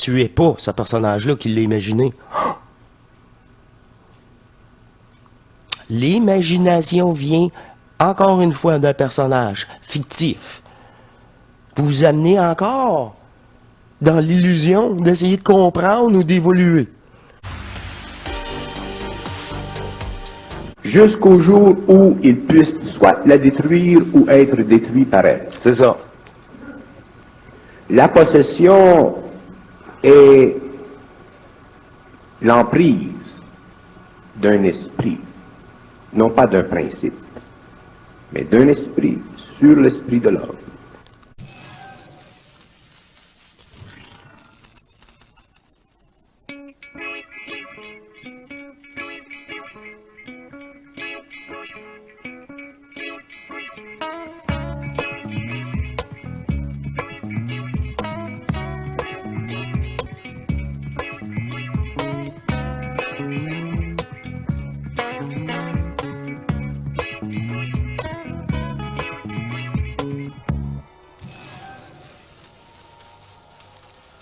tuait pas ce personnage-là, qu'il l'a imaginé. L'imagination vient, encore une fois, d'un personnage fictif. Pour vous amener encore dans l'illusion d'essayer de comprendre ou d'évoluer. Jusqu'au jour où il puisse soit la détruire ou être détruit par elle. C'est ça. La possession est l'emprise d'un esprit, non pas d'un principe, mais d'un esprit sur l'esprit de l'homme.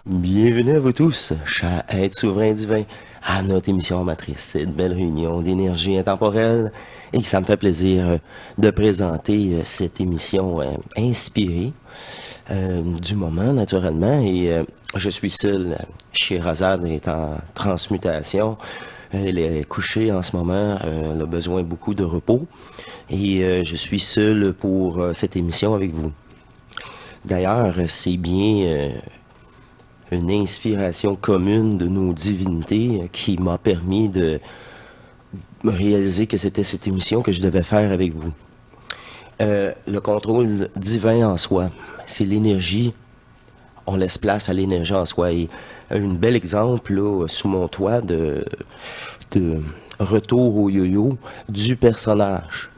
Bienvenue à vous tous, chers êtres souverains divins, à notre émission matrice. Cette belle réunion d'énergie intemporelle et ça me fait plaisir de présenter cette émission inspirée du moment, naturellement. Et je suis seul. Sherazade est en transmutation. Elle est couchée en ce moment. Elle a besoin beaucoup de repos. Et je suis seul pour cette émission avec vous. D'ailleurs, c'est bien une inspiration commune de nos divinités qui m'a permis de réaliser que c'était cette émission que je devais faire avec vous. Le contrôle divin en soi, c'est l'énergie. On laisse place à l'énergie en soi. Et un bel exemple, là, sous mon toit, de retour au yo-yo du personnage.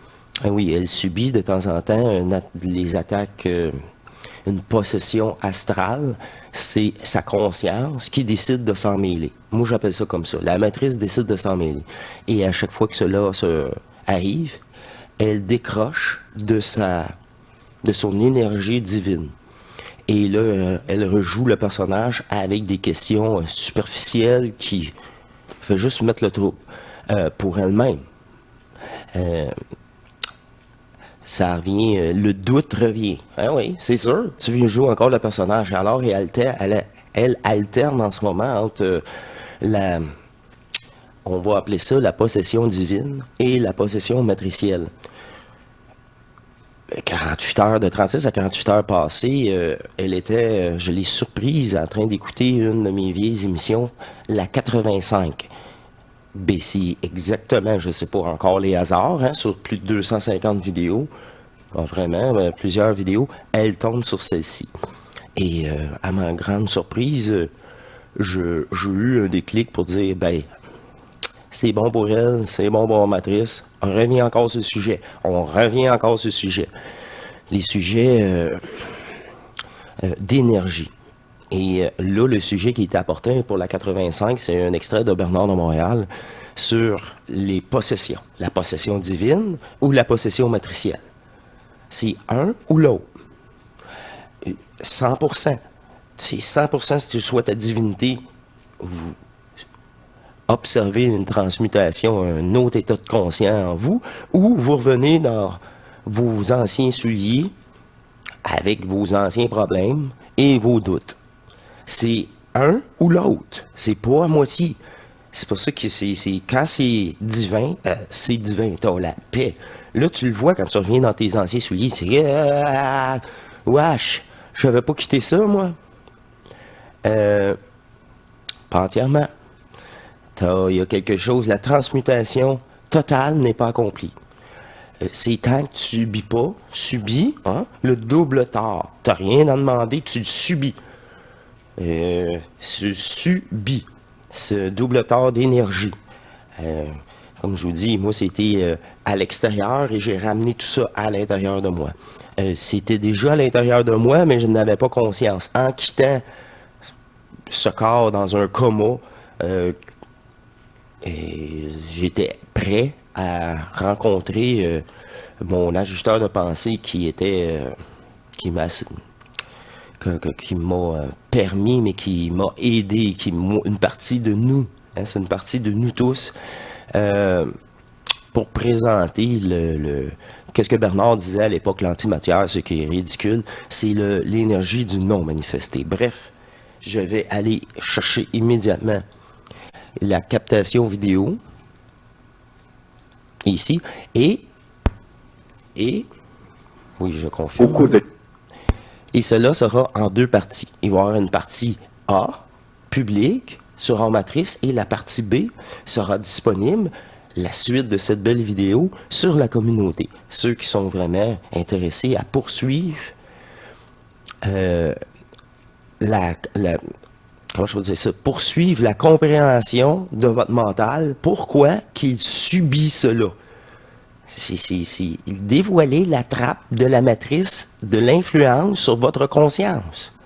Ah oui, elle subit de temps en temps les attaques, une possession astrale. C'est sa conscience qui décide de s'en mêler. Moi, j'appelle ça comme ça. La matrice décide de s'en mêler. Et à chaque fois que cela arrive, elle décroche de son énergie divine. Et là, elle rejoue le personnage avec des questions superficielles qui fait juste mettre le trouble pour elle-même. Ça revient, le doute revient. Ah oui, c'est sûr, tu viens jouer encore le personnage. Alors, elle alterne en ce moment entre on va appeler ça la possession divine et la possession matricielle. 48 heures, de 36 à 48 heures passées, je l'ai surprise en train d'écouter une de mes vieilles émissions, la 85. Ben, c'est exactement, je ne sais pas encore les hasards, hein, sur plus de 250 vidéos, vraiment plusieurs vidéos, elle tombe sur celle-ci. Et à ma grande surprise, j'ai eu un déclic pour dire, ben, c'est bon pour elle, c'est bon pour la matrice, on revient encore sur ce sujet. Les sujets d'énergie. Et là, le sujet qui était apporté pour la 85, c'est un extrait de Bernard de Montréal sur les possessions. La possession divine ou la possession matricielle. C'est un ou l'autre. 100%. C'est 100% si tu souhaites ta divinité, vous observez une transmutation, un autre état de conscience en vous, ou vous revenez dans vos anciens souliers avec vos anciens problèmes et vos doutes. C'est un ou l'autre. C'est pas à moitié. C'est pour ça que quand c'est divin, t'as la paix. Là, tu le vois quand tu reviens dans tes anciens souliers, c'est wesh, je n'avais pas quitté ça, moi. Pas entièrement. Il y a quelque chose, la transmutation totale n'est pas accomplie. C'est tant que tu subis, hein, le double tort. Tu n'as rien à demander, tu le subis. Subis ce double tort d'énergie. Comme je vous dis, moi, c'était à l'extérieur et j'ai ramené tout ça à l'intérieur de moi. C'était déjà à l'intérieur de moi, mais je n'avais pas conscience. En quittant ce corps dans un coma, j'étais prêt à rencontrer mon ajusteur de pensée qui qui m'a permis, mais qui m'a aidé, une partie de nous, hein, c'est une partie de nous tous, pour présenter qu'est-ce que Bernard disait à l'époque, l'antimatière, ce qui est ridicule, c'est l'énergie du non manifesté. Bref, je vais aller chercher immédiatement la captation vidéo, ici, et oui, je confirme. Au cours de Et cela sera en deux parties. Il va y avoir une partie A, publique, sur En Matrice, et la partie B sera disponible, la suite de cette belle vidéo, sur la communauté. Ceux qui sont vraiment intéressés à poursuivre comment je peux dire ça, poursuivre la compréhension de votre mental. Pourquoi qu'il subit cela? C'est dévoiler la trappe de la matrice de l'influence sur votre conscience.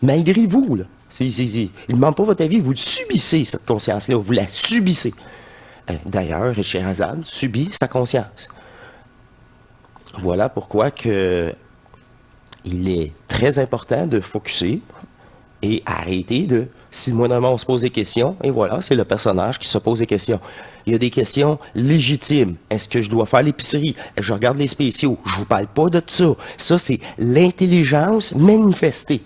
Malgré vous, là. Il ne demande pas votre avis, vous subissez cette conscience-là, vous la subissez. D'ailleurs, Scheherazade subit sa conscience. Voilà pourquoi que il est très important de focusser et arrêter de... Si moi, on se pose des questions, et voilà, c'est le personnage qui se pose des questions. Il y a des questions légitimes. Est-ce que je dois faire l'épicerie? Je regarde les spéciaux. Je vous parle pas de ça. Ça, c'est l'intelligence manifestée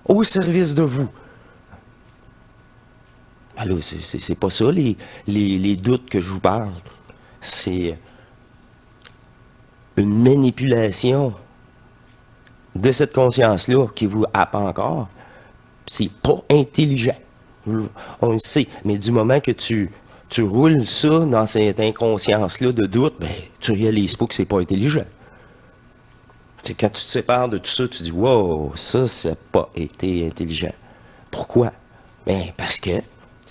au service de vous. Alors, c'est pas ça, les doutes que je vous parle. C'est une manipulation de cette conscience-là qui vous happe encore. C'est pas intelligent. On le sait. Mais du moment que tu roules ça dans cette inconscience-là de doute, ben, tu réalises pas que c'est pas intelligent. C'est quand tu te sépares de tout ça, tu dis, wow, ça n'a pas été intelligent. Pourquoi? Ben, parce que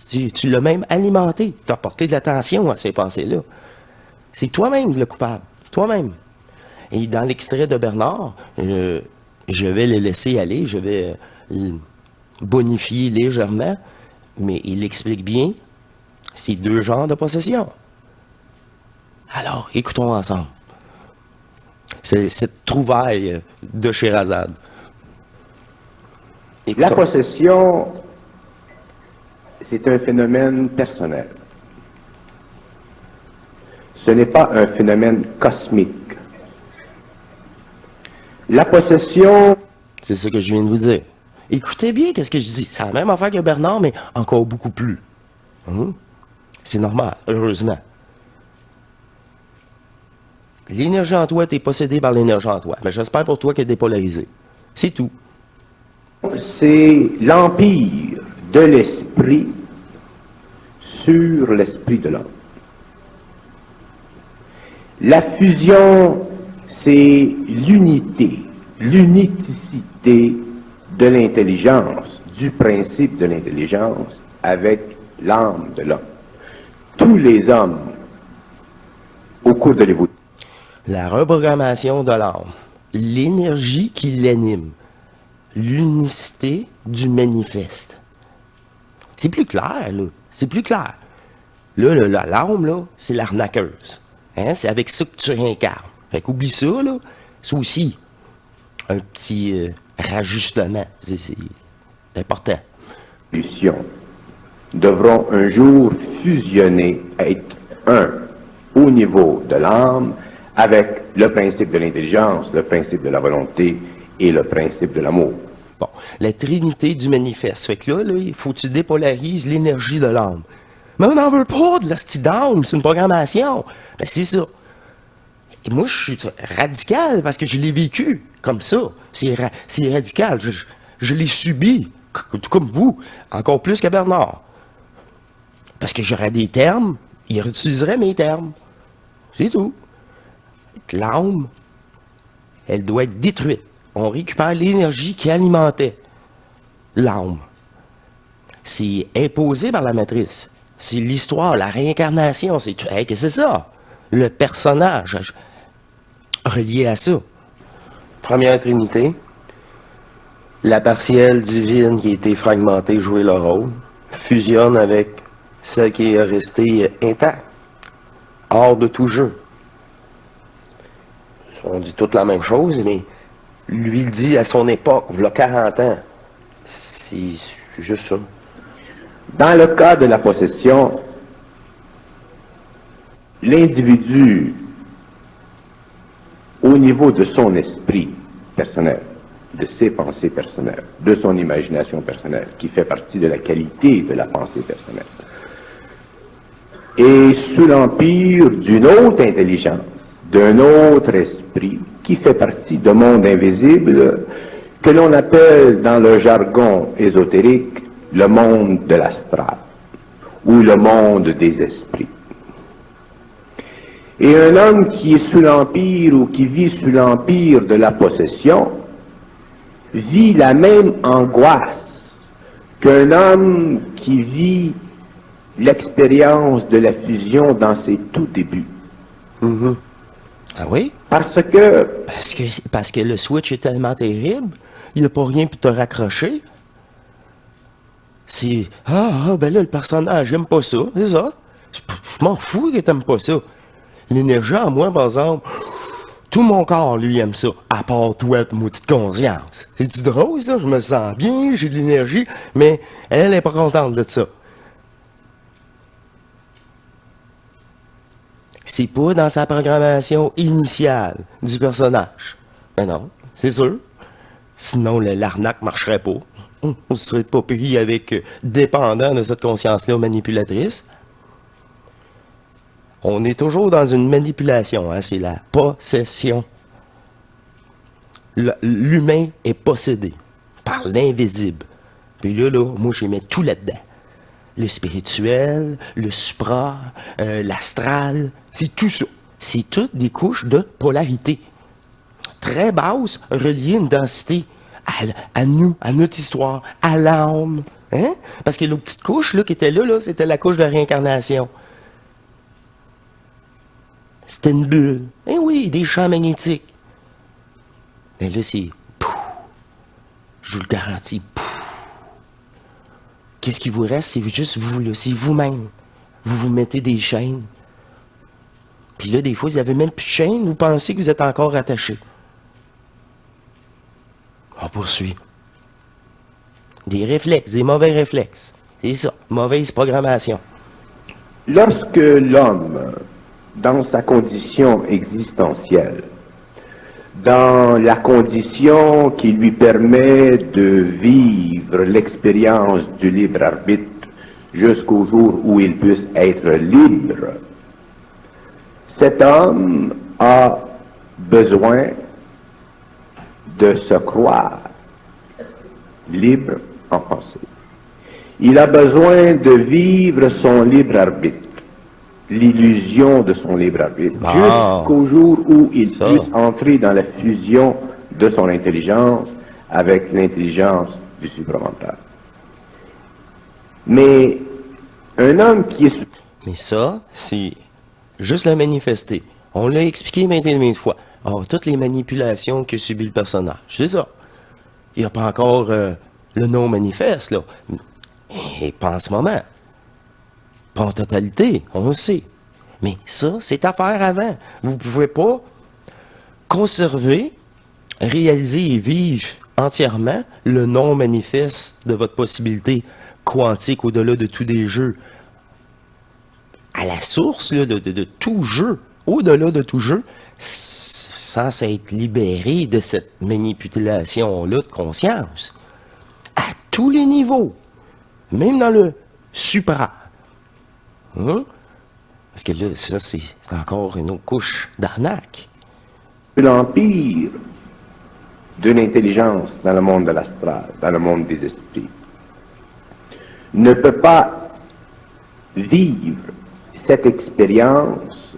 tu l'as même alimenté. Tu as porté de l'attention à ces pensées-là. C'est toi-même le coupable. Toi-même. Et dans l'extrait de Bernard, je vais le laisser aller, je vais bonifier légèrement, mais il explique bien ces deux genres de possession. Alors, écoutons ensemble. C'est cette trouvaille de Scheherazade. La possession, c'est un phénomène personnel. Ce n'est pas un phénomène cosmique. La possession... C'est ce que je viens de vous dire. Écoutez bien qu'est-ce que je dis. C'est la même affaire que Bernard, mais encore beaucoup plus. C'est normal, heureusement. L'énergie en toi, t'es possédé par l'énergie en toi. Mais j'espère pour toi qu'elle est dépolarisée. C'est tout. C'est l'empire de l'esprit sur l'esprit de l'homme. La fusion, c'est l'unité, l'uniticité de l'intelligence, du principe de l'intelligence avec l'âme de l'homme. Tous les hommes, au cours de l'évolution, La reprogrammation de l'âme, l'énergie qui l'anime, l'unicité du manifeste. C'est plus clair, là. C'est plus clair. Là, l'âme, là, c'est l'arnaqueuse. Hein? C'est avec ça que tu réincarnes. Fait qu'oublie ça, là. C'est aussi un petit rajustement. C'est important. devront un jour fusionner, être un au niveau de l'âme avec le principe de l'intelligence, le principe de la volonté et le principe de l'amour. Bon, la trinité du manifeste. Fait que là, il faut que tu dépolarises l'énergie de l'âme. Mais on n'en veut pas de la petite d'âme, c'est une programmation. Ben c'est ça. Et moi, je suis radical parce que je l'ai vécu comme ça. C'est radical. Je l'ai subi, tout comme vous, encore plus que Bernard. Parce que j'aurais des termes, il réutiliserait mes termes. C'est tout. L'âme, elle doit être détruite. On récupère l'énergie qui alimentait l'âme. C'est imposé par la matrice. C'est l'histoire, la réincarnation. C'est hey, qu'est-ce que c'est ça? Le personnage relié à ça. Première trinité. La partielle divine qui a été fragmentée, jouer le rôle, fusionne avec celle qui est restée intacte, hors de tout jeu. On dit toute la même chose, mais lui le dit à son époque, il a 40 ans. C'est juste ça. Dans le cas de la possession, l'individu, au niveau de son esprit personnel, de ses pensées personnelles, de son imagination personnelle, qui fait partie de la qualité de la pensée personnelle, est sous l'empire d'une autre intelligence, d'un autre esprit, qui fait partie d'un monde invisible que l'on appelle dans le jargon ésotérique le monde de l'astral, ou le monde des esprits. Et un homme qui est sous l'empire ou qui vit sous l'empire de la possession vit la même angoisse qu'un homme qui vit l'expérience de la fusion dans ses tout débuts. Mm-hmm. Ah oui? Parce que le switch est tellement terrible, il n'y a pas rien pour te raccrocher. C'est ben là, le personnage, j'aime pas ça, c'est ça. Je m'en fous que t'aimes pas ça. L'énergie en moi, par exemple, tout mon corps, lui, aime ça. À part toi, maudite conscience. C'est-tu drôle, ça? Je me sens bien, j'ai de l'énergie, mais elle est pas contente de ça. C'est pas dans sa programmation initiale du personnage. Ben non, c'est sûr. Sinon, l'arnaque marcherait pas. On ne serait pas pris avec dépendant de cette conscience-là manipulatrice. On est toujours dans une manipulation, hein, c'est la possession. L'humain est possédé par l'invisible. Puis là, moi, je mets tout là-dedans. Le spirituel, le supra, l'astral, c'est tout ça. C'est toutes des couches de polarité. Très basses, reliées à une densité, à nous, à notre histoire, à l'âme. Hein? Parce que l'autre petite couche là, qui était là, c'était la couche de réincarnation. C'était une bulle. Eh oui, des champs magnétiques. Mais là, c'est... Pouf, je vous le garantis. Pouf. Qu'est-ce qui vous reste? C'est juste vous, là. C'est vous-même. Vous vous mettez des chaînes. Puis là, des fois, vous n'avez même plus de chaînes. Vous pensez que vous êtes encore attaché. On poursuit. Des réflexes, des mauvais réflexes. C'est ça, mauvaise programmation. lorsque l'homme, dans sa condition existentielle, dans la condition qui lui permet de vivre l'expérience du libre arbitre jusqu'au jour où il puisse être libre, cet homme a besoin de se croire libre en pensée. Il a besoin de vivre son libre arbitre, l'illusion de son libre arbitre, jusqu'au jour où il puisse entrer dans la fusion de son intelligence avec l'intelligence du supramental. Mais un homme qui est... Mais ça, c'est juste le manifester. On l'a expliqué maintes et maintes fois. Alors, toutes les manipulations que subit le personnage, c'est ça. Il n'y a pas encore le non-manifeste, là. Et pas en ce moment. Pas en totalité, on le sait. Mais ça, c'est à faire avant. Vous ne pouvez pas conserver, réaliser et vivre entièrement le non-manifeste de votre possibilité quantique au-delà de tous des jeux. À la source là, de tout jeu, au-delà de tout jeu, sans être libéré de cette manipulation-là de conscience. À tous les niveaux. Même dans le supra. Hein? Parce que là, ça, c'est encore une autre couche d'arnaque. L'empire d'une intelligence dans le monde de l'astral, dans le monde des esprits, ne peut pas vivre cette expérience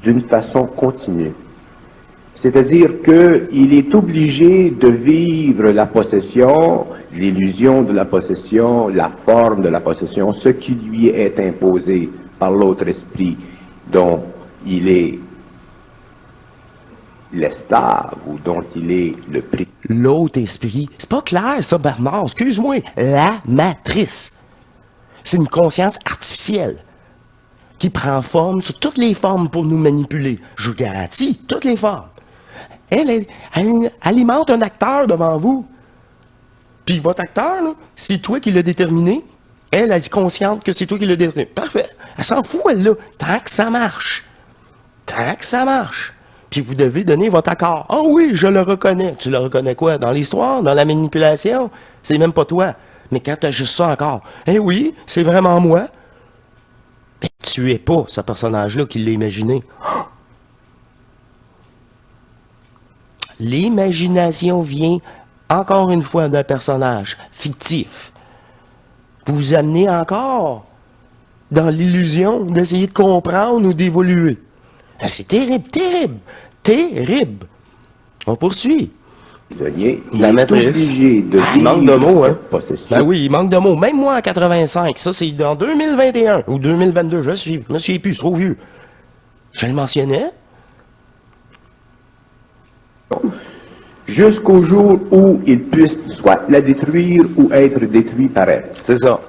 d'une façon continue. C'est-à-dire qu'il est obligé de vivre la possession, l'illusion de la possession, la forme de la possession, ce qui lui est imposé par l'autre esprit dont il est l'esclave ou dont il est le prix. L'autre esprit, c'est pas clair ça, Bernard, excuse-moi, la matrice. C'est une conscience artificielle qui prend forme sur toutes les formes pour nous manipuler. Je vous garantis, toutes les formes. Elle alimente un acteur devant vous. Puis votre acteur, là, c'est toi qui l'as déterminé. Elle est consciente que c'est toi qui l'as déterminé. Parfait. Elle s'en fout, elle, là. Tant que ça marche. Tant que ça marche. Puis vous devez donner votre accord. Ah oui, je le reconnais. Tu le reconnais quoi? Dans l'histoire? Dans la manipulation? C'est même pas toi. Mais quand tu as juste ça encore. Eh oui, c'est vraiment moi. Mais tu es pas ce personnage-là qui l'a imaginé. L'imagination vient, encore une fois, d'un personnage fictif. Vous vous amenez encore dans l'illusion d'essayer de comprendre ou d'évoluer. C'est terrible, terrible, terrible. On poursuit. La matrice. Il manque de mots, hein? Ben oui, il manque de mots. Même moi, en 85, ça c'est en 2021 ou 2022, je me suis plus, c'est trop vieux. Je le mentionnais. Jusqu'au jour où il puisse soit la détruire ou être détruit par elle. C'est ça.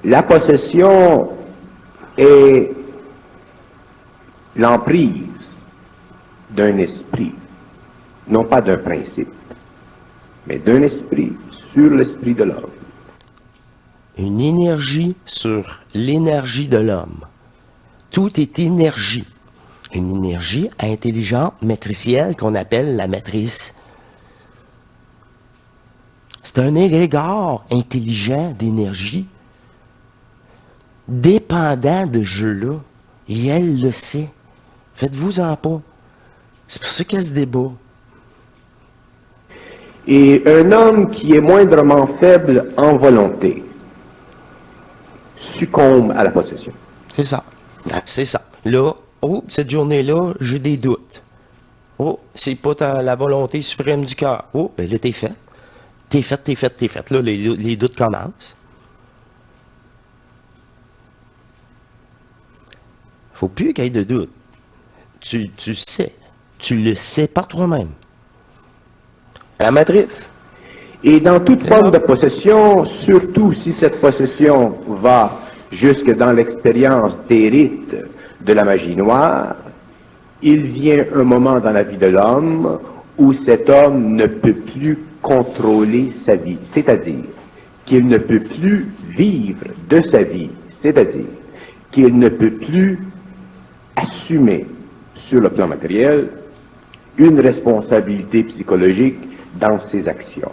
La possession est l'emprise d'un esprit, non pas d'un principe, mais d'un esprit sur l'esprit de l'homme. Une énergie sur l'énergie de l'homme. Tout est énergie. Une énergie intelligente, matricielle, qu'on appelle la matrice. C'est un égrégore intelligent d'énergie, dépendant de ce jeu-là. Et elle le sait. Faites-vous-en pas. C'est pour ça qu'elle se débat. Et un homme qui est moindrement faible en volonté succombe à la possession. C'est ça. C'est ça. Là, oh, cette journée-là, j'ai des doutes. Oh, c'est pas la volonté suprême du cœur. Oh, ben là, t'es fait. T'es fait. Là, les doutes commencent. Faut plus qu'il y ait de doute. Tu sais. Tu le sais par toi-même. La matrice. Et dans toute forme de possession, surtout si cette possession va jusque dans l'expérience des rites de la magie noire, il vient un moment dans la vie de l'homme où cet homme ne peut plus contrôler sa vie, c'est-à-dire qu'il ne peut plus vivre de sa vie, c'est-à-dire qu'il ne peut plus assumer sur le plan matériel une responsabilité psychologique dans ses actions.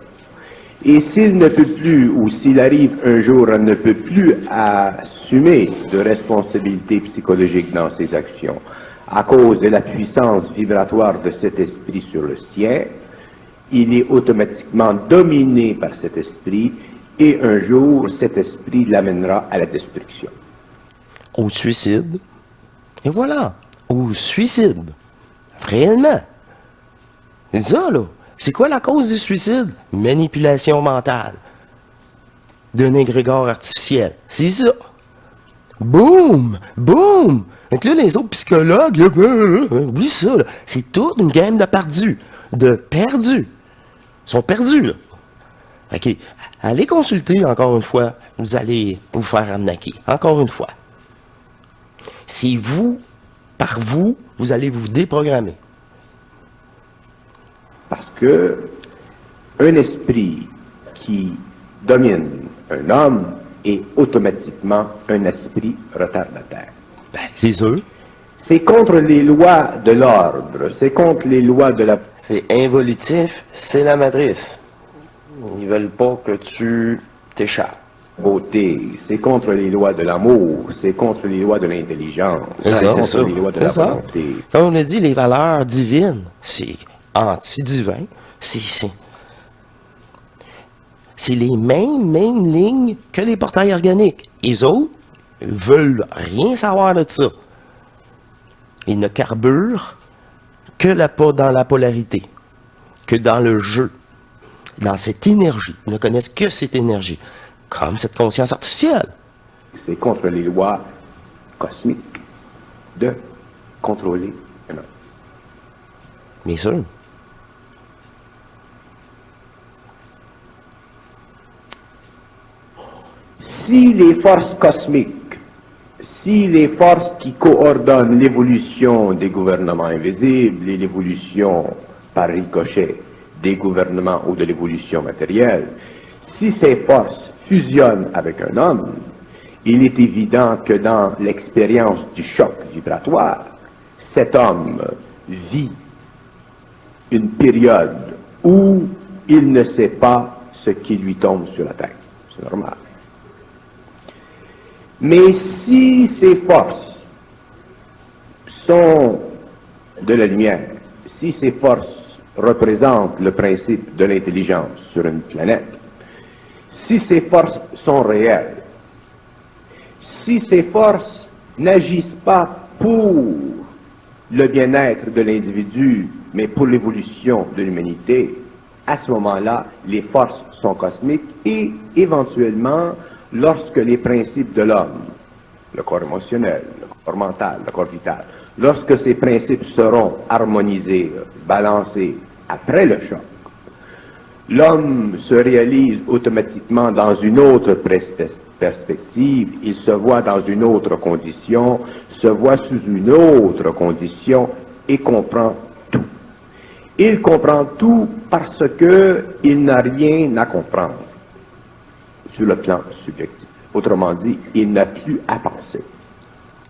Et s'il ne peut plus, ou s'il arrive un jour à ne peut plus assumer de responsabilité psychologique dans ses actions, à cause de la puissance vibratoire de cet esprit sur le sien, il est automatiquement dominé par cet esprit, et un jour, cet esprit l'amènera à la destruction. Au suicide. Et voilà. Au suicide. Réellement. C'est ça, là. C'est quoi la cause du suicide? Manipulation mentale. D'un égrégore artificiel. C'est ça. Boum! Boum! Donc là, les autres psychologues, là, oublie ça, là. C'est toute une game de perdus. De perdus. Ils sont perdus, là. OK. Allez consulter, encore une fois. Vous allez vous faire arnaquer. Encore une fois. C'est vous, par vous, vous allez vous déprogrammer. Parce que un esprit qui domine un homme est automatiquement un esprit retardataire. Ben, c'est sûr. C'est contre les lois de l'ordre, c'est contre les lois de la... C'est involutif, c'est la matrice. Ils veulent pas que tu t'échappes. Beauté, c'est contre les lois de l'amour, c'est contre les lois de l'intelligence, c'est contre les lois de la volonté. Comme on a dit, les valeurs divines, c'est anti-divin, c'est les mêmes lignes que les portails organiques. Les autres veulent rien savoir de ça. Ils ne carburent que dans la polarité, que dans le jeu, dans cette énergie. Ils ne connaissent que cette énergie, comme cette conscience artificielle. C'est contre les lois cosmiques de contrôler un homme. Bien sûr. Si les forces cosmiques, si les forces qui coordonnent l'évolution des gouvernements invisibles et l'évolution par ricochet des gouvernements ou de l'évolution matérielle, si ces forces fusionnent avec un homme, il est évident que dans l'expérience du choc vibratoire, cet homme vit une période où il ne sait pas ce qui lui tombe sur la tête. C'est normal. Mais si ces forces sont de la lumière, si ces forces représentent le principe de l'intelligence sur une planète, si ces forces sont réelles, si ces forces n'agissent pas pour le bien-être de l'individu, mais pour l'évolution de l'humanité, à ce moment-là, les forces sont cosmiques et, éventuellement, lorsque les principes de l'homme, le corps émotionnel, le corps mental, le corps vital, lorsque ces principes seront harmonisés, balancés après le choc, l'homme se réalise automatiquement dans une autre perspective, il se voit dans une autre condition, se voit sous une autre condition et comprend tout. Il comprend tout parce qu'il n'a rien à comprendre sur le plan subjectif. Autrement dit, il n'a plus à penser.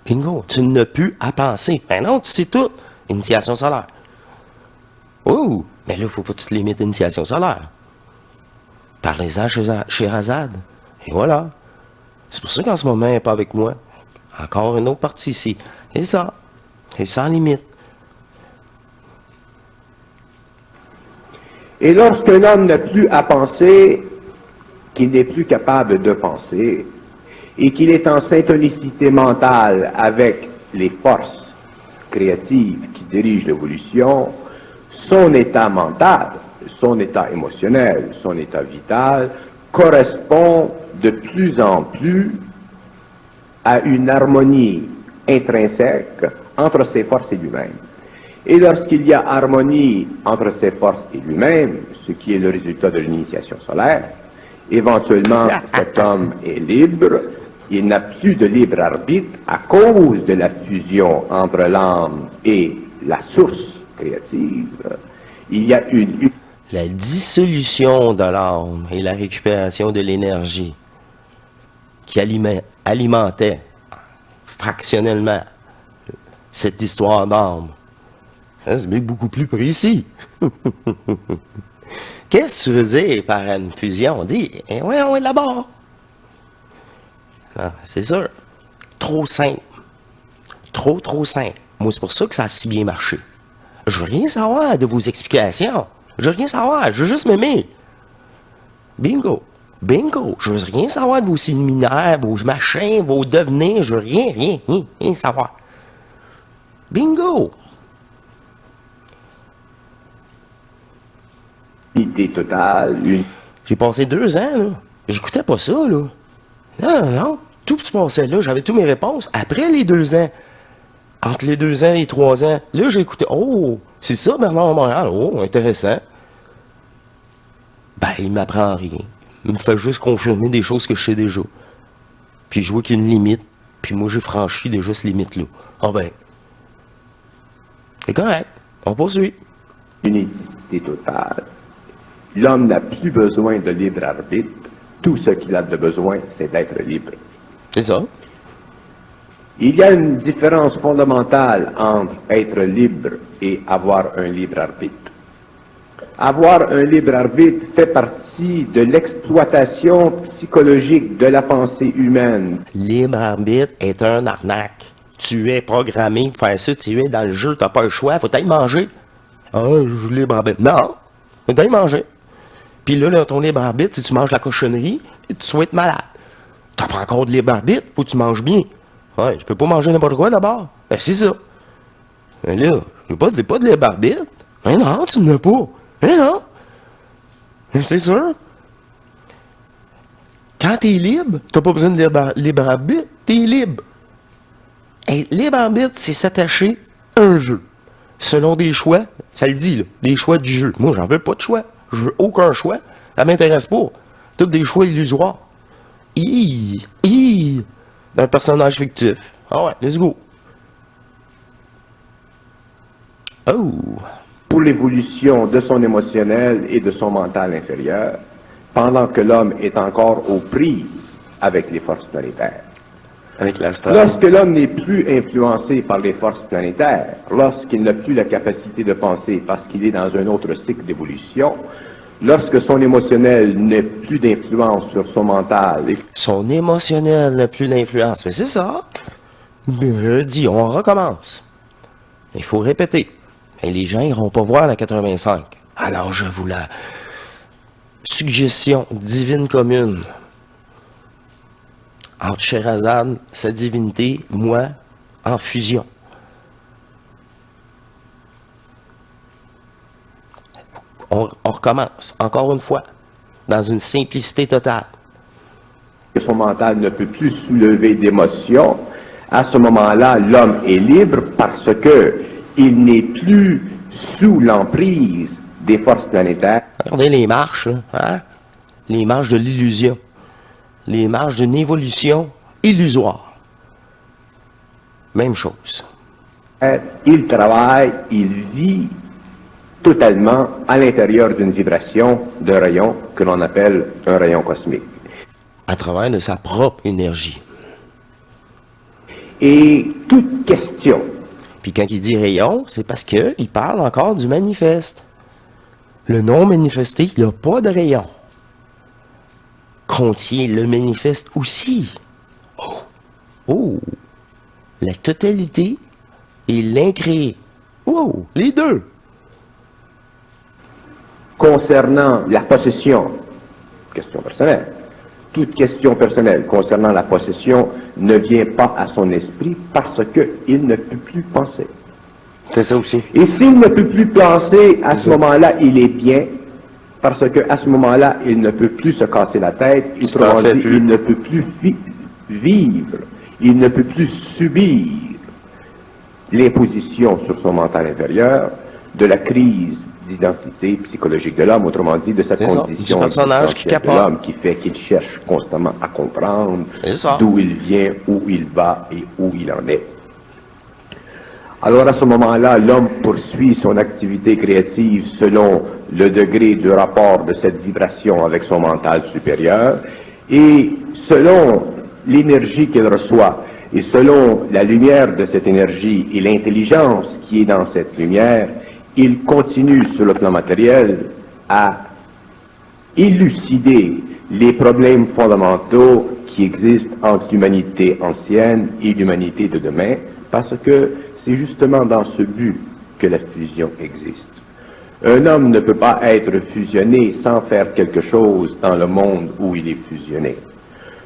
Bingo, tu n'as plus à penser. Ben non, tu sais tout. Initiation solaire. Oh, mais là, il faut pas que tu te limites à l'initiation solaire. Parlez-en chez Razad. Et voilà. C'est pour ça qu'en ce moment, elle n'est pas avec moi. Encore une autre partie ici. Et ça. Et sans limite. Et lorsqu'un homme n'a plus à penser, qu'il n'est plus capable de penser, et qu'il est en syntonicité mentale avec les forces créatives qui dirigent l'évolution, son état mental, son état émotionnel, son état vital correspond de plus en plus à une harmonie intrinsèque entre ses forces et lui-même. Et lorsqu'il y a harmonie entre ses forces et lui-même, ce qui est le résultat de l'initiation solaire, éventuellement cet homme est libre, il n'a plus de libre arbitre à cause de la fusion entre l'âme et la source créative. Il y a une La dissolution de l'âme et la récupération de l'énergie qui alimentait fractionnellement cette histoire d'âme. C'est beaucoup plus précis. Qu'est-ce que tu veux dire par une fusion? On dit, ouais, on est là-bas. C'est sûr. Trop simple. Trop simple. Moi, c'est pour ça que ça a si bien marché. Je veux rien savoir de vos explications. Je veux rien savoir. Je veux juste m'aimer. Bingo. Bingo. Je veux rien savoir de vos séminaires, vos machins, vos devenirs. Je veux rien savoir. Bingo. unité totale, J'ai passé 2 ans, là. J'écoutais pas ça, là. Non. Tout se passait là. J'avais toutes mes réponses. Après les 2 ans, entre les 2 ans et les 3 ans, là, j'ai écouté. Oh, c'est ça, Bernard Montréal. Oh, intéressant. Ben, il m'apprend rien. Il me fait juste confirmer des choses que je sais déjà. Puis je vois qu'il y a une limite. Puis moi, j'ai franchi déjà cette limite-là. Ah ben. C'est correct. On poursuit. unité totale. L'homme n'a plus besoin de libre arbitre. Tout ce qu'il a de besoin, c'est d'être libre. C'est ça. Il y a une différence fondamentale entre être libre et avoir un libre arbitre. Avoir un libre arbitre fait partie de l'exploitation psychologique de la pensée humaine. Libre arbitre est un arnaque. Tu es programmé pour faire ça, tu es dans le jeu, t'as pas le choix, faut t'aller manger. Ah, je joue libre arbitre. Non, faut t'aller manger. Puis là, ton libre arbitre, si tu manges la cochonnerie, tu souhaites malade. T'as pas encore de libre arbitre, faut que tu manges bien. Ouais, je peux pas manger n'importe quoi d'abord. Ben, c'est ça. Mais là, j'ai pas de libre arbitre. Mais non, tu n'as pas. Mais non. C'est sûr. Quand t'es libre, t'as pas besoin de libre arbitre, t'es libre. Et libre arbitre, c'est s'attacher à un jeu. Selon des choix, ça le dit, là, des choix du jeu. Moi, j'en veux pas de choix. Je veux aucun choix. Ça m'intéresse pas. Tous des choix illusoires. D'un personnage fictif. Ah ouais, let's go. Oh! Pour l'évolution de son émotionnel et de son mental inférieur, pendant que l'homme est encore aux prises avec les forces planétaires. Avec l'astral. Lorsque l'homme n'est plus influencé par les forces planétaires, lorsqu'il n'a plus la capacité de penser parce qu'il est dans un autre cycle d'évolution, lorsque son émotionnel n'a plus d'influence sur son mental et Son émotionnel n'a plus d'influence. Mais c'est ça. Dis, on recommence. Il faut répéter. Et les gens n'iront pas voir la 85. Alors, je vous la suggestion divine commune. Entre Sherazade, sa divinité, moi, en fusion. On recommence, encore une fois, dans une simplicité totale. que son mental ne peut plus soulever d'émotions, à ce moment-là, l'homme est libre parce que il n'est plus sous l'emprise des forces planétaires. Regardez les marches, là, hein? Les marches de l'illusion. Les marches d'une évolution illusoire. Même chose. Il travaille, il vit totalement à l'intérieur d'une vibration d'un rayon que l'on appelle un rayon cosmique. À travers de sa propre énergie. Et toute question Puis quand il dit rayon, c'est parce qu'il parle encore du manifeste. Le non manifesté, il n'y a pas de rayon. Contient le manifeste aussi. Oh! Oh! La totalité et l'incréé. Wow! Les deux! concernant la possession, question personnelle, toute question personnelle concernant la possession ne vient pas à son esprit parce qu'il ne peut plus penser. C'est ça aussi. Et s'il ne peut plus penser, à ce moment-là, il est bien, parce qu'à ce moment-là, il ne peut plus se casser la tête, autrement dit, il ne peut plus vivre, il ne peut plus subir l'imposition sur son mental intérieur de la crise d'identité psychologique de l'homme, autrement dit, de cette condition du personnage qui de capote. l'homme qui fait qu'il cherche constamment à comprendre C'est ça. d'où il vient, où il va et où il en est. Alors à ce moment-là, l'homme poursuit son activité créative selon le degré de rapport de cette vibration avec son mental supérieur et selon l'énergie qu'il reçoit et selon la lumière de cette énergie et l'intelligence qui est dans cette lumière, il continue sur le plan matériel à élucider les problèmes fondamentaux qui existent entre l'humanité ancienne et l'humanité de demain, parce que c'est justement dans ce but que la fusion existe. Un homme ne peut pas être fusionné sans faire quelque chose dans le monde où il est fusionné.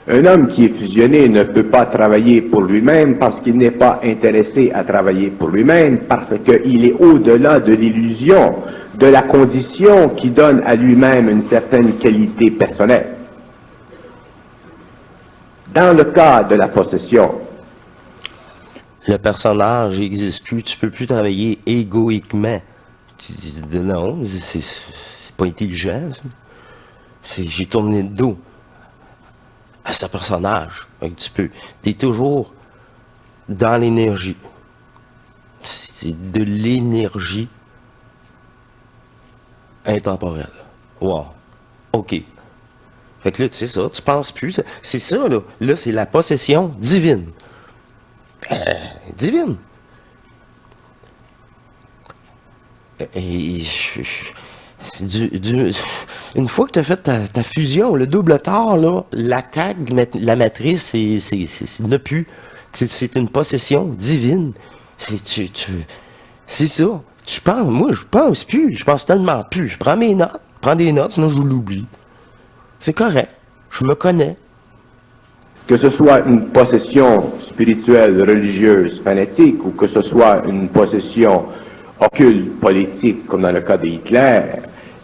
Un homme qui est fusionné ne peut pas travailler pour lui-même parce qu'il n'est pas intéressé à travailler pour lui-même, parce qu'il est au-delà de l'illusion, de la condition qui donne à lui-même une certaine qualité personnelle. Dans le cas de la possession, Le personnage n'existe plus, tu peux plus travailler égoïquement. Non, c'est pas intelligent. J'ai tourné le dos à ce personnage un petit peu. Tu es toujours dans l'énergie. C'est de l'énergie intemporelle. Wow. OK. Fait que là, tu sais ça, tu penses plus. C'est ça, là. Là, c'est la possession divine. Divine. Et une fois que tu as fait ta fusion, le double tard, là, l'attaque, la matrice, c'est ne plus. C'est une possession divine. C'est ça. Tu penses, moi, je pense plus. Je pense tellement plus. Je prends mes notes, prends des notes, sinon je l'oublie. C'est correct. Je me connais. que ce soit une possession spirituelle, religieuse, fanatique, ou que ce soit une possession occulte, politique, comme dans le cas de Hitler,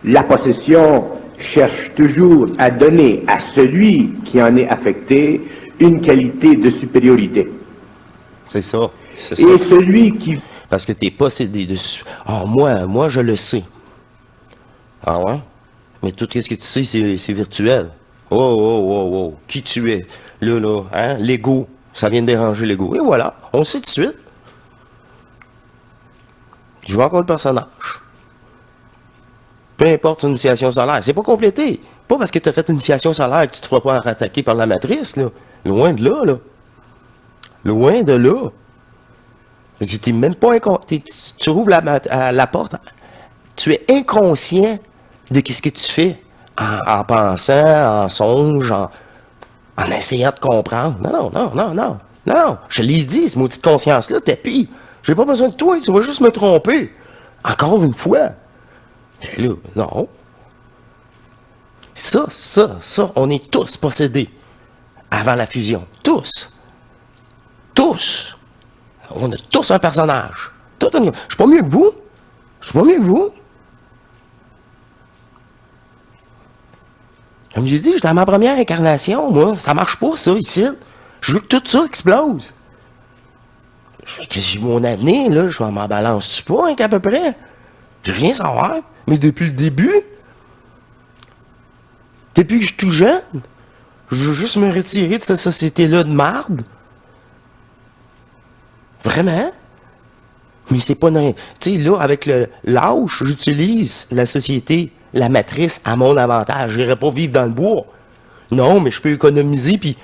la possession cherche toujours à donner à celui qui en est affecté une qualité de supériorité. C'est ça. C'est Et ça. celui qui... Parce que tu es possédé dessus. Ah, moi, je le sais. Ah ouais? Mais tout ce que tu sais, c'est virtuel. Oh. Qui tu es? Là, hein? L'ego. Ça vient de déranger l'ego. Et voilà, on sait tout de suite. Je vois encore le personnage. Peu importe ton initiation solaire, c'est pas complété. Pas parce que tu as fait une initiation solaire que tu te feras pas attaquer par la matrice, là. Loin de là, là. Loin de là. Tu n'es même pas tu rouvres la porte. Tu es inconscient de ce que tu fais. En pensant, en songe, en essayant de comprendre. Non. Je l'ai dit, ce maudite conscience-là, t'es pire. J'ai pas besoin de toi, tu vas juste me tromper. Encore une fois. Et là, non. Ça, on est tous possédés avant la fusion. Tous. On a tous un personnage. Je suis pas mieux que vous. Comme j'ai dit, j'étais à ma première incarnation, moi. Ça marche pas, ça, ici. Je veux que tout ça explose. Fait que j'ai mon avenir, là, je m'en balance-tu pas, hein, qu'à peu près? J'ai rien savoir. Mais depuis le début, depuis que je suis tout jeune, je veux juste me retirer de cette société-là de marde. Vraiment? Mais c'est pas... Tu sais, là, avec l'âge, j'utilise la société, la matrice, à mon avantage. Je n'irai pas vivre dans le bois. Non, mais je peux économiser, puis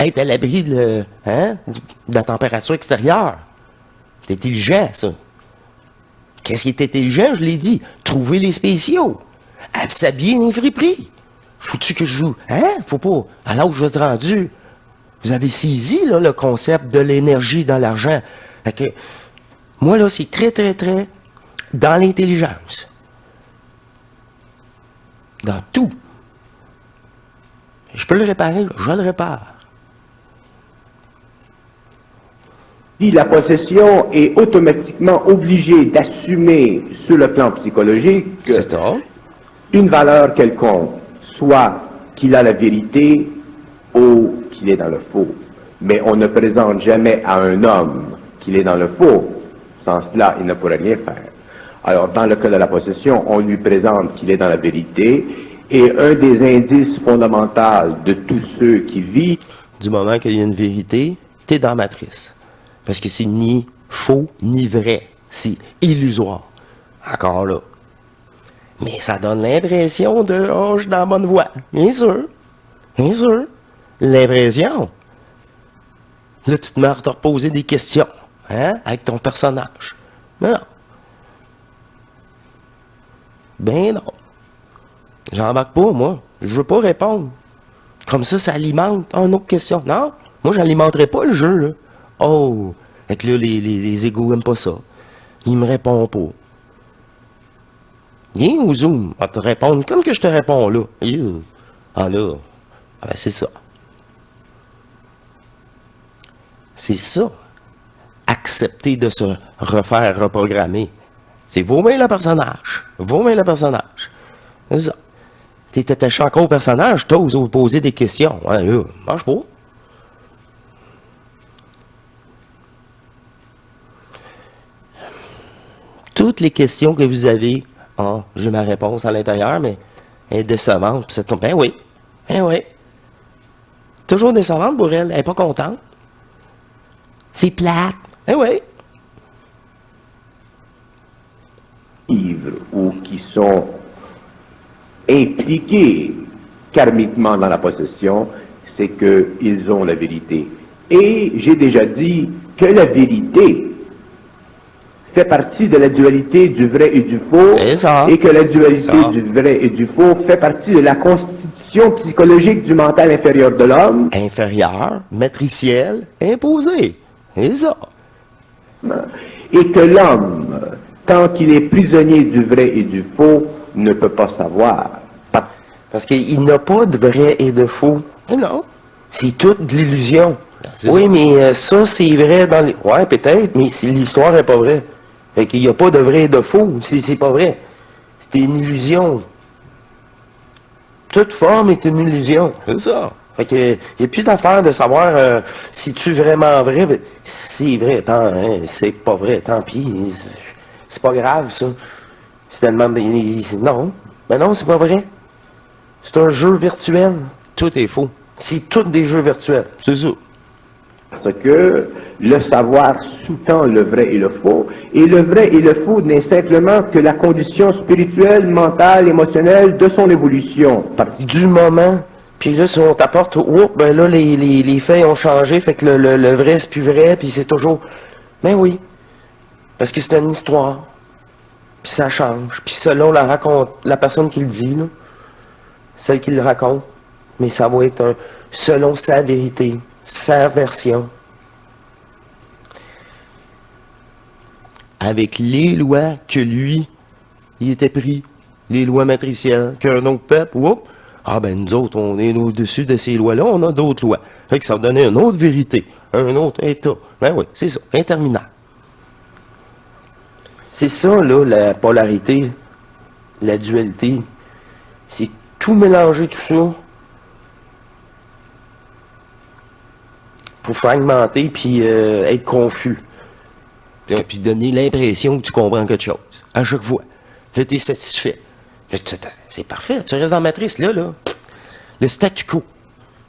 être à l'abri de la température extérieure. C'est intelligent, ça. Qu'est-ce qui est intelligent, je l'ai dit? Trouver les spéciaux. S'habiller dans les friperies. Faut-tu que je joue? Faut pas. À l'âge où je suis rendu, vous avez saisi, là, le concept de l'énergie dans l'argent. Fait que, moi, là, c'est très, très, très dans l'intelligence. Dans tout. Je peux le réparer, là, je le répare. Si la possession est automatiquement obligée d'assumer sur le plan psychologique une valeur quelconque, soit qu'il a la vérité ou qu'il est dans le faux. Mais on ne présente jamais à un homme qu'il est dans le faux. Sans cela, il ne pourrait rien faire. Alors, dans le cas de la possession, on lui présente qu'il est dans la vérité, et un des indices fondamentaux de tous ceux qui vivent... Du moment qu'il y a une vérité, t'es dans la matrice. Parce que c'est ni faux, ni vrai. C'est illusoire. Encore là. Mais ça donne l'impression de « Oh, je suis dans la bonne voie. » Bien sûr. Bien sûr. L'impression. Là, tu te mets à te reposer des questions. Avec ton personnage. Mais non. Ben non. J'embarque pas, moi. Je veux pas répondre. Comme ça alimente une autre question. Non. Moi, j'alimenterai pas le jeu, là. Oh. Fait que là, les égos aiment pas ça. Ils me répondent pas. Viens au Zoom, on va te répondre comme que je te réponds là. Ah là, ben c'est ça. C'est ça. Accepter de se reprogrammer. C'est vous-même le personnage. Vous-même le personnage. C'est ça. T'es attaché encore au personnage, t'oses poser des questions. Ouais, là, marche pas. Toutes les questions que vous avez, j'ai ma réponse à l'intérieur, mais elle est décevante. Puis ça tombe, ben oui. Toujours décevante pour elle. Elle n'est pas contente. C'est plate. Ben oui. Ou qui sont impliqués karmiquement dans la possession, c'est qu'ils ont la vérité. Et j'ai déjà dit que la vérité fait partie de la dualité du vrai et du faux, et que la dualité du vrai et du faux fait partie de la constitution psychologique du mental inférieur de l'homme. Inférieur, matriciel, imposé. C'est ça. Et que l'homme, tant qu'il est prisonnier du vrai et du faux, ne peut pas savoir. Parce qu'il n'a pas de vrai et de faux. Non. C'est toute de l'illusion. Oui, mais ça, c'est vrai dans les... Ouais, peut-être, mais l'histoire n'est pas vraie. Fait qu'il n'y a pas de vrai et de faux, c'est pas vrai. C'est une illusion. Toute forme est une illusion. C'est ça. Fait que, il n'y a plus d'affaire de savoir si tu es vraiment vrai. Ben, c'est vrai, c'est pas vrai, tant pis. C'est pas grave, ça. C'est tellement... Non. Ben non, c'est pas vrai. C'est un jeu virtuel. Tout est faux. C'est tous des jeux virtuels. C'est ça. Parce que le savoir sous-tend le vrai et le faux, et le vrai et le faux n'est simplement que la condition spirituelle, mentale, émotionnelle de son évolution. Du moment, puis là, si on t'apporte, ben là, les faits ont changé, fait que le vrai, c'est plus vrai, puis c'est toujours... Ben oui, parce que c'est une histoire, puis ça change, puis selon la personne qui le dit, là, celle qui le raconte, mais ça va être selon sa vérité, sa version. Avec les lois que lui, il était pris, les lois matricielles, qu'un autre peuple, ben nous autres, on est au-dessus de ces lois-là, on a d'autres lois. Fait que ça va donner une autre vérité, un autre état. Ben oui, c'est ça, interminable. C'est ça, là, la polarité, la dualité. C'est tout mélanger, tout ça, pour fragmenter, puis être confus. Puis donner l'impression que tu comprends quelque chose. À chaque fois. Là, t'es satisfait. Là, c'est parfait. Tu restes dans la matrice, là. Le statu quo.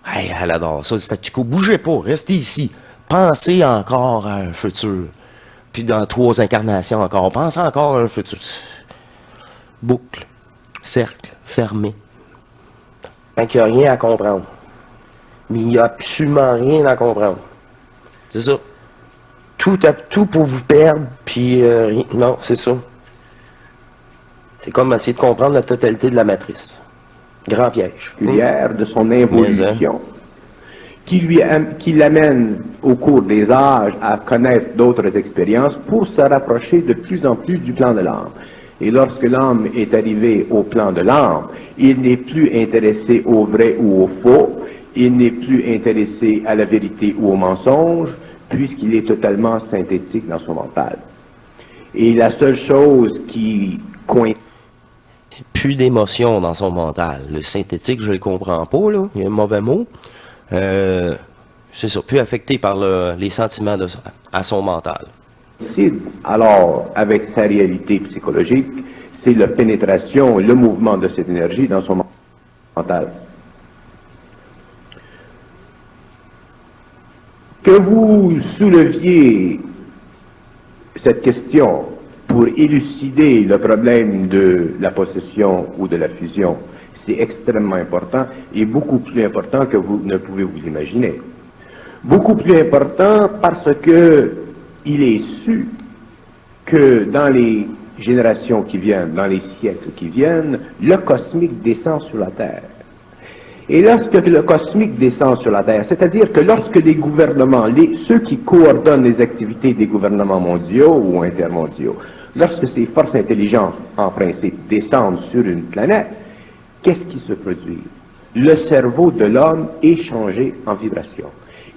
Hey, elle adore ça, le statu quo. Bougez pas, restez ici. Pensez encore à un futur. Puis dans 3 incarnations encore. Pensez encore à un futur. Boucle. Cercle. Fermé. Fait qu'il n'y a rien à comprendre. Mais il n'y a absolument rien à comprendre. C'est ça. Tout pour vous perdre, puis rien. Non, c'est ça. C'est comme essayer de comprendre la totalité de la matrice. Grand piège. De son évolution, qui l'amène au cours des âges à connaître d'autres expériences pour se rapprocher de plus en plus du plan de l'âme. Et lorsque l'homme est arrivé au plan de l'âme, il n'est plus intéressé au vrai ou au faux, il n'est plus intéressé à la vérité ou au mensonge, puisqu'il est totalement synthétique dans son mental. Et la seule chose qui coïncide... Plus d'émotion dans son mental. Le synthétique, je le comprends pas, là. Il y a un mauvais mot. C'est ça, plus affecté par les sentiments à son mental. Alors, avec sa réalité psychologique, c'est la pénétration, le mouvement de cette énergie dans son mental. Que vous souleviez cette question pour élucider le problème de la possession ou de la fusion, c'est extrêmement important et beaucoup plus important que vous ne pouvez vous imaginer. Beaucoup plus important parce que il est su que dans les générations qui viennent, dans les siècles qui viennent, le cosmique descend sur la Terre. Et lorsque le cosmique descend sur la Terre, c'est-à-dire que lorsque les gouvernements, ceux qui coordonnent les activités des gouvernements mondiaux ou intermondiaux, lorsque ces forces intelligentes, en principe, descendent sur une planète, qu'est-ce qui se produit? Le cerveau de l'homme est changé en vibration.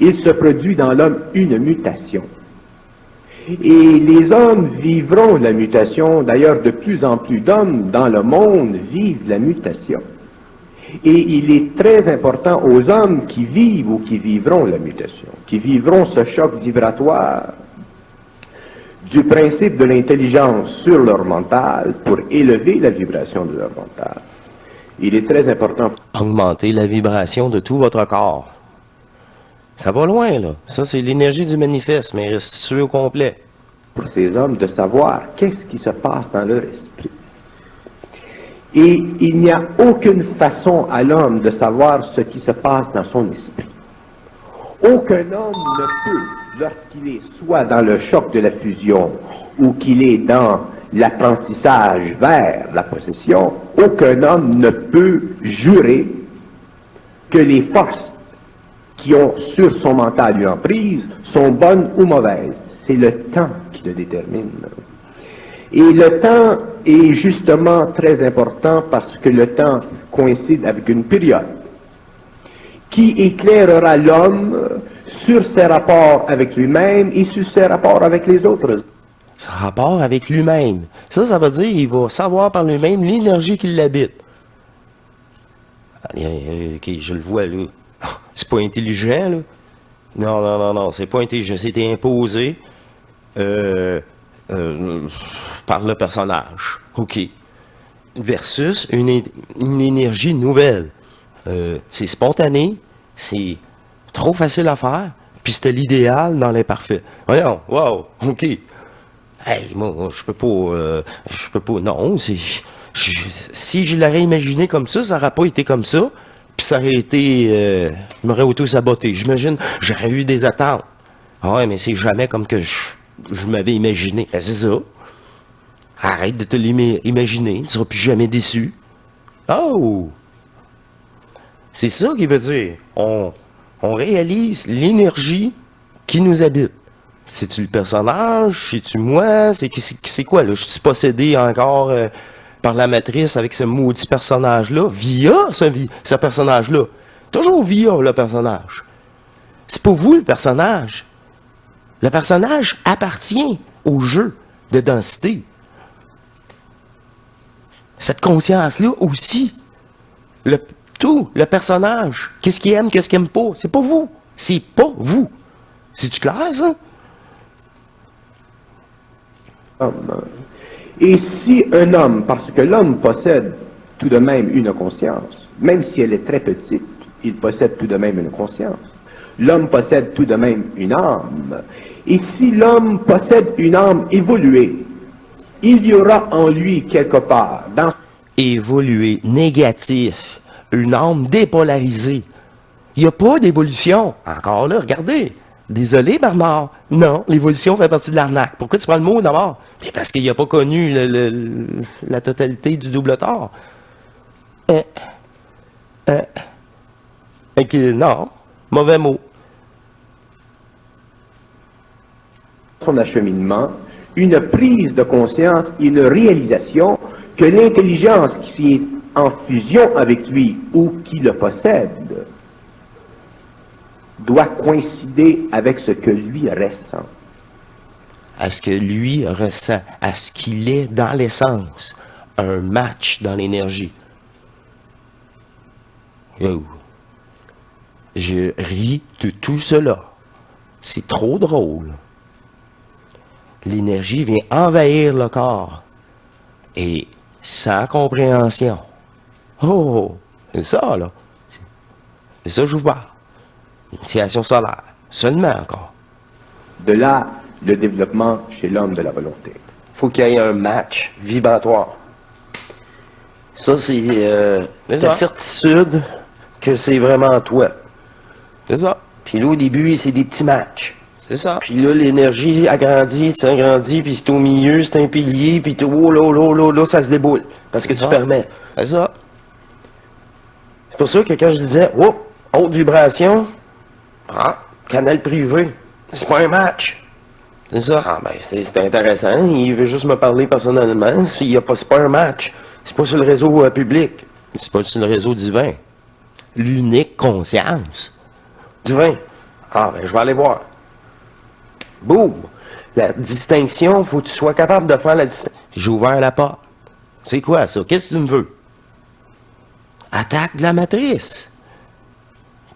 Il se produit dans l'homme une mutation. Et les hommes vivront la mutation, d'ailleurs de plus en plus d'hommes dans le monde vivent la mutation. Et il est très important aux hommes qui vivent ou qui vivront la mutation, qui vivront ce choc vibratoire du principe de l'intelligence sur leur mental pour élever la vibration de leur mental. Il est très important. Augmenter la vibration de tout votre corps. Ça va loin, là. Ça, c'est l'énergie du manifeste, mais restituée au complet. Pour ces hommes de savoir qu'est-ce qui se passe dans leur esprit. Et il n'y a aucune façon à l'homme de savoir ce qui se passe dans son esprit. Aucun homme ne peut, lorsqu'il est soit dans le choc de la fusion ou qu'il est dans l'apprentissage vers la possession, aucun homme ne peut jurer que les forces qui ont sur son mental une emprise sont bonnes ou mauvaises. C'est le temps qui le détermine. Et le temps est justement très important parce que le temps coïncide avec une période qui éclairera l'homme sur ses rapports avec lui-même et sur ses rapports avec les autres. Ce rapport avec lui-même. Ça veut dire qu'il va savoir par lui-même l'énergie qui l'habite. Ok, je le vois là. C'est pas intelligent, là. Non, c'est pas intelligent. C'était imposé par le personnage. OK. Versus une énergie nouvelle. C'est spontané, c'est trop facile à faire, puis c'était l'idéal dans l'imparfait. Voyons, wow, OK. Hey, moi, je peux pas, non, si je l'aurais imaginé comme ça n'aurait pas été comme ça, puis ça aurait été, je m'aurais auto-saboté. J'imagine, j'aurais eu des attentes. Ah ouais, mais c'est jamais comme que je m'avais imaginé. Ben, c'est ça. Arrête de te l'imaginer, tu seras plus jamais déçu. Oh! C'est ça qui veut dire. On réalise l'énergie qui nous habite. C'est-tu le personnage? C'est-tu moi? C'est quoi, là? Je suis possédé encore par la matrice avec ce maudit personnage-là, via ce personnage-là. Toujours via le personnage. C'est pas vous, le personnage. Le personnage appartient au jeu de densité. Cette conscience-là aussi. Le personnage. Qu'est-ce qu'il aime, qu'est-ce qu'il aime pas? C'est pas vous. C'est pas vous. C'est-tu clair, ça? Et si un homme, parce que l'homme possède tout de même une conscience, même si elle est très petite, il possède tout de même une conscience. L'homme possède tout de même une âme. Et si l'homme possède une âme évoluée, il y aura en lui quelque part, dans Évoluer, négatif, une âme dépolarisée. Il n'y a pas d'évolution. Encore là, regardez. Désolé, Bernard. Non, l'évolution fait partie de l'arnaque. Pourquoi tu prends le mot d'abord? Mais parce qu'il n'a pas connu la totalité du double tort. Non, mauvais mot. son acheminement, une prise de conscience, une réalisation que l'intelligence qui est en fusion avec lui ou qui le possède doit coïncider avec ce que lui ressent. À ce que lui ressent, à ce qu'il est dans l'essence. Un match dans l'énergie. Oh. Je ris de tout cela. C'est trop drôle. L'énergie vient envahir le corps. Et sans compréhension. Oh, c'est ça, là. C'est ça que je vous parle. Initiation solaire. Seulement encore. De là, le développement chez l'homme de la volonté. Faut qu'il y ait un match vibratoire. Ça, c'est la certitude que c'est vraiment toi. C'est ça. Puis là, au début, c'est des petits matchs. C'est ça. Puis là, l'énergie agrandit, tu agrandis, puis c'est au milieu, c'est un pilier, puis oh là, ça se déboule. Parce que tu permets. C'est ça. C'est pour ça que quand je disais, oh, haute vibration, canal privé, c'est pas un match. C'est ça. Ah ben, c'est intéressant. Il veut juste me parler personnellement. C'est pas un match. C'est pas sur le réseau public. C'est pas sur le réseau divin. L'unique conscience. Divin. Ah ben, je vais aller voir. Boum! La distinction, faut que tu sois capable de faire la distinction. J'ai ouvert la porte. C'est quoi ça? Qu'est-ce que tu me veux? Attaque de la matrice.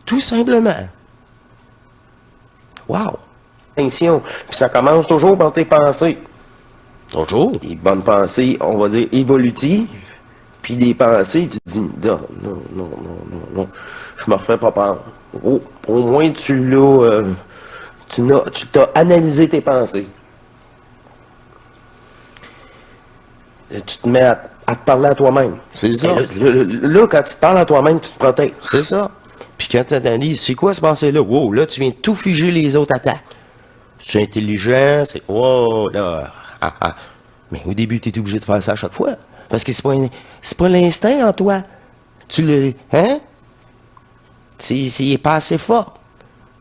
Tout simplement. Wow! Distinction. Puis ça commence toujours par tes pensées. Toujours? Des bonnes pensées, on va dire, évolutives. Puis des pensées, tu te dis, non. Je me refais pas prendre. Oh, au moins, tu t'as analysé tes pensées. Tu te mets à te parler à toi-même. C'est ça. Là, quand tu te parles à toi-même, tu te protèges. C'est ça. Puis quand tu analyses, c'est quoi ce pensée-là? Wow, là, tu viens tout figer les autres attaques. C'est intelligent, c'est... Wow, là... Mais au début, tu es obligé de faire ça à chaque fois. Parce que c'est pas l'instinct en toi. Tu le... Hein? C'est pas assez fort.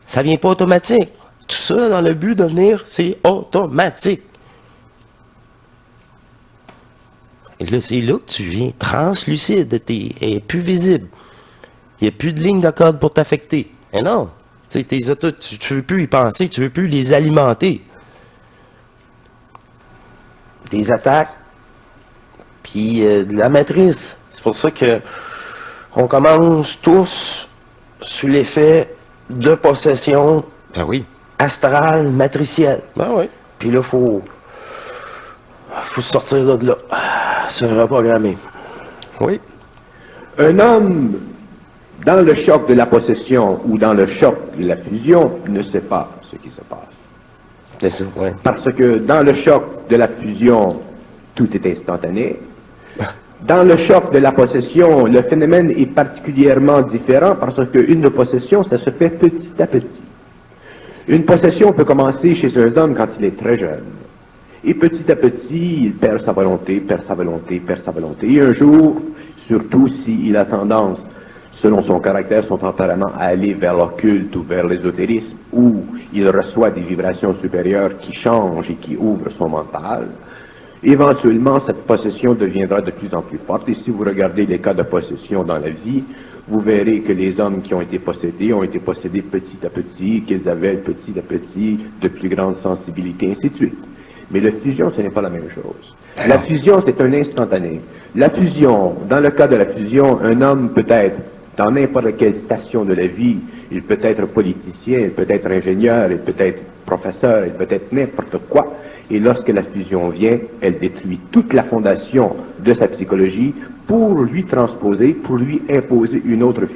Ça vient pas automatique. Tout ça dans le but de venir, c'est automatique. Et là, c'est là que tu viens translucide. T'es plus visible. Il n'y a plus de ligne de code pour t'affecter. Mais non. Tu veux plus y penser, tu veux plus les alimenter. Des attaques, puis de la matrice. C'est pour ça que on commence tous sous l'effet de possession astrale, matricielle. Ben oui. Puis là, faut sortir de là. Se reprogrammer. Oui. Un homme dans le choc de la possession ou dans le choc de la fusion, ne sait pas ce qui se passe. C'est ça, ouais. Parce que dans le choc de la fusion, tout est instantané. Dans le choc de la possession, le phénomène est particulièrement différent parce qu'une possession, ça se fait petit à petit. Une possession peut commencer chez un homme quand il est très jeune. Et petit à petit, il perd sa volonté, perd sa volonté, perd sa volonté. Et un jour, surtout s'il a tendance, selon son caractère, son tempérament, à aller vers l'occulte ou vers l'ésotérisme, où il reçoit des vibrations supérieures qui changent et qui ouvrent son mental, éventuellement, cette possession deviendra de plus en plus forte. Et si vous regardez les cas de possession dans la vie, vous verrez que les hommes qui ont été possédés petit à petit, qu'ils avaient petit à petit de plus grandes sensibilités, ainsi de suite. Mais la fusion, ce n'est pas la même chose. La fusion, c'est un instantané. La fusion, dans le cas de la fusion, un homme peut être dans n'importe quelle station de la vie, il peut être politicien, il peut être ingénieur, il peut être professeur, il peut être n'importe quoi. Et lorsque la fusion vient, elle détruit toute la fondation de sa psychologie pour lui transposer, pour lui imposer une autre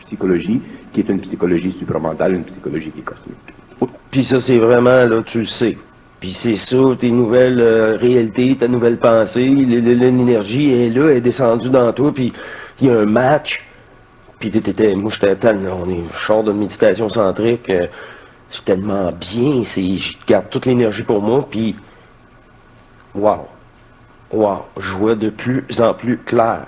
psychologie qui est une psychologie supramentale, une psychologie qui est cosmique. Puis ça, c'est vraiment, là, tu le sais. Puis c'est ça, tes nouvelles réalités, ta nouvelle pensée, l'énergie est là, elle est descendue dans toi, puis il y a un match. Puis moi, j'étais tellement, je sors de méditation centrique, c'est tellement bien, je garde toute l'énergie pour moi, puis wow, je vois de plus en plus clair,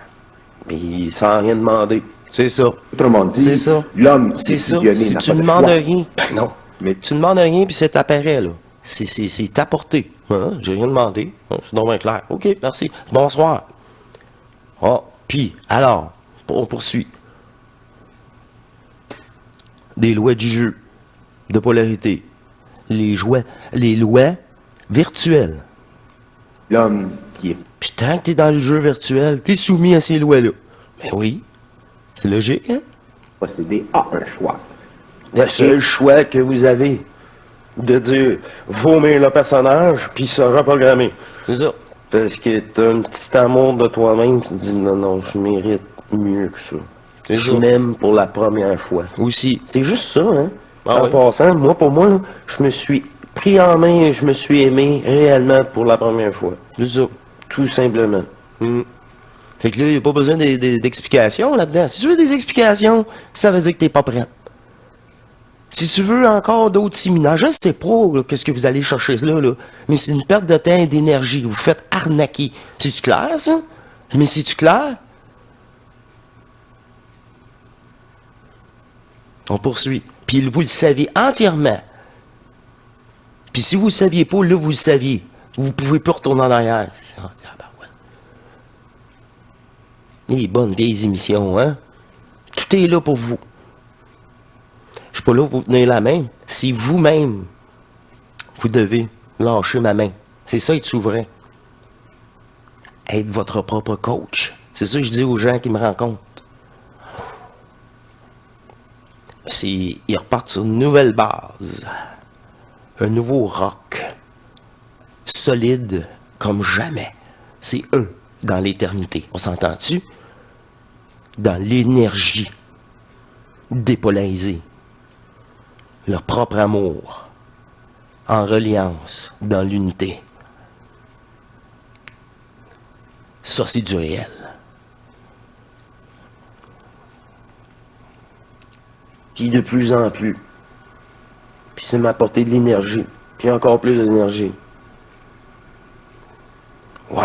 mais sans rien demander. C'est ça. Autrement dit, c'est ça. L'homme c'est ça. fusionné Si n'a tu pas de demandes choix. rien, ben non. Mais tu demandes rien, puis c'est t'apparaît, là. C'est t'apporté. Hein? J'ai rien demandé. C'est donc bien clair. OK, merci. Bonsoir. Ah, puis, alors, on poursuit. Des lois du jeu, de polarité, les lois virtuelles. L'homme qui est Puis tant que t'es dans le jeu virtuel, t'es soumis à ces lois-là. Ben oui, c'est logique, hein? possédé a un choix. Le seul choix que vous avez, de dire, vomir le personnage, puis se reprogrammer. C'est ça. Parce que t'as un petit amour de toi-même, tu te dis, non, je mérite mieux que ça. Je m'aime pour la première fois. Aussi. C'est juste ça, hein? En passant, pour moi, là, je me suis pris en main et je me suis aimé réellement pour la première fois. C'est ça. Tout simplement. Fait que là, il n'y a pas besoin d'explications là-dedans. Si tu veux des explications, ça veut dire que t'es pas prêt. Si tu veux encore d'autres séminaires, je sais pas qu'est-ce que vous allez chercher là, mais c'est une perte de temps et d'énergie. Vous faites arnaquer. C'est-tu clair, ça? Mais c'est-tu clair? On poursuit. Puis vous le savez entièrement. Puis si vous le saviez pas, là, vous le saviez. Vous pouvez plus retourner en arrière. Les bonnes vieilles émissions, hein? Tout est là pour vous. Je suis pas là pour vous tenir la main. C'est vous-même. Vous devez lâcher ma main. C'est ça, être souverain. Être votre propre coach. C'est ça que je dis aux gens qui me rencontrent. Ils repartent sur une nouvelle base. Un nouveau rock. Solide comme jamais. C'est eux dans l'éternité. On s'entend-tu? Dans l'énergie dépolarisée. Leur propre amour. En reliance dans l'unité. Ça, c'est du réel. Puis de plus en plus. Puis c'est m'apporter de l'énergie. Puis encore plus d'énergie. Wow!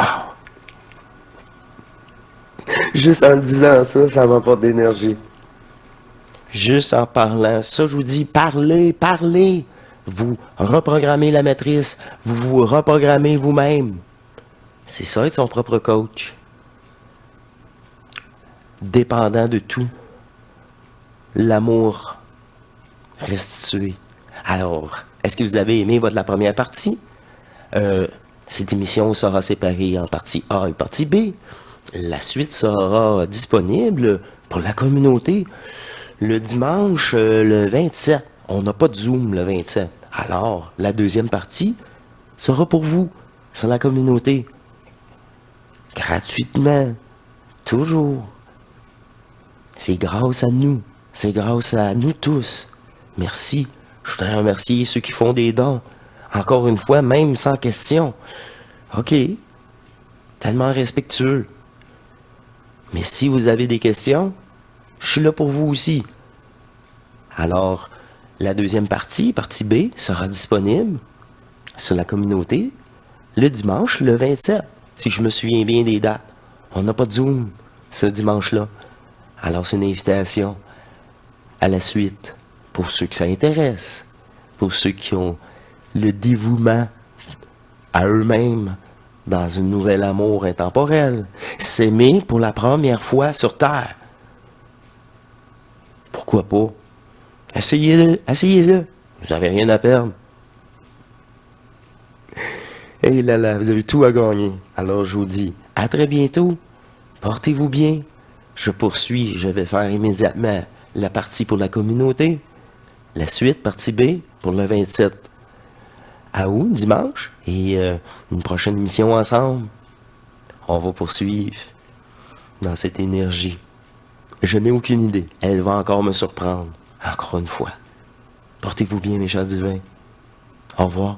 Juste en disant ça, ça m'apporte d'énergie. Juste en parlant. Ça, je vous dis, parlez. Vous reprogrammez la matrice. Vous vous reprogrammez vous-même. C'est ça, être son propre coach. Dépendant de tout. L'amour restitué. Alors, est-ce que vous avez aimé la première partie? Cette émission sera séparée en partie A et partie B. La suite sera disponible pour la communauté le dimanche, le 27. On n'a pas de Zoom le 27. Alors, la deuxième partie sera pour vous, sur la communauté. Gratuitement. Toujours. C'est grâce à nous. C'est grâce à nous tous. Merci. Je voudrais remercier ceux qui font des dons. Encore une fois, même sans question. OK. Tellement respectueux. Mais si vous avez des questions, je suis là pour vous aussi. Alors, la deuxième partie, partie B, sera disponible sur la communauté le dimanche, le 27, si je me souviens bien des dates. On n'a pas de Zoom ce dimanche-là. Alors, c'est une invitation à la suite pour ceux que ça intéresse, pour ceux qui ont le dévouement à eux-mêmes dans un nouvel amour intemporel. S'aimer pour la première fois sur Terre. Pourquoi pas? Essayez-le, essayez-le. Vous n'avez rien à perdre. Et là là, vous avez tout à gagner. Alors je vous dis, à très bientôt. Portez-vous bien. Je poursuis, je vais faire immédiatement la partie pour la communauté. La suite, partie B, pour le 27 août, dimanche. Et une prochaine émission ensemble. On va poursuivre dans cette énergie. Je n'ai aucune idée. Elle va encore me surprendre. Encore une fois. Portez-vous bien, mes chers divins. Au revoir.